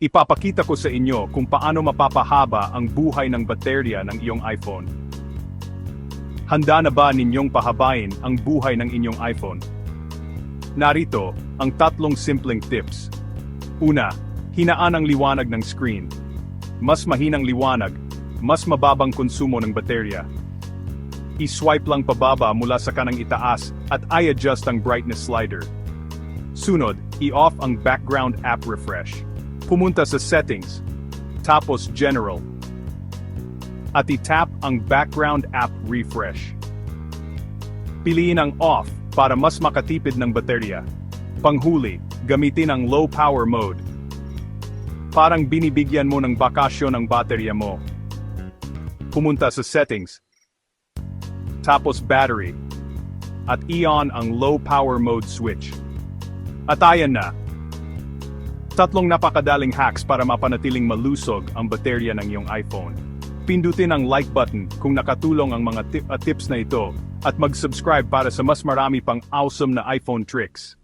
Ipapakita ko sa inyo kung paano mapapahaba ang buhay ng baterya ng iyong iPhone. Handa na ba ninyong pahabain ang buhay ng inyong iPhone? Narito ang tatlong simpleng tips. Una, hinaan ang liwanag ng screen. Mas mahinang liwanag, mas mababang konsumo ng baterya. I-swipe lang pababa mula sa kanang itaas at i-adjust ang brightness slider. Sunod, i-off ang background app refresh. Pumunta sa settings, tapos general. At i-tap ang background app refresh. Piliin ang off para mas makatipid ng baterya. Panghuli, gamitin ang low power mode. Parang binibigyan mo ng bakasyon ang baterya mo. Pumunta sa settings, tapos battery, at i-on ang low power mode switch. At ayan na. Tatlong napakadaling hacks para mapanatiling malusog ang baterya ng iyong iPhone. Pindutin ang like button kung nakatulong ang mga tips na ito at mag-subscribe para sa mas marami pang awesome na iPhone tricks.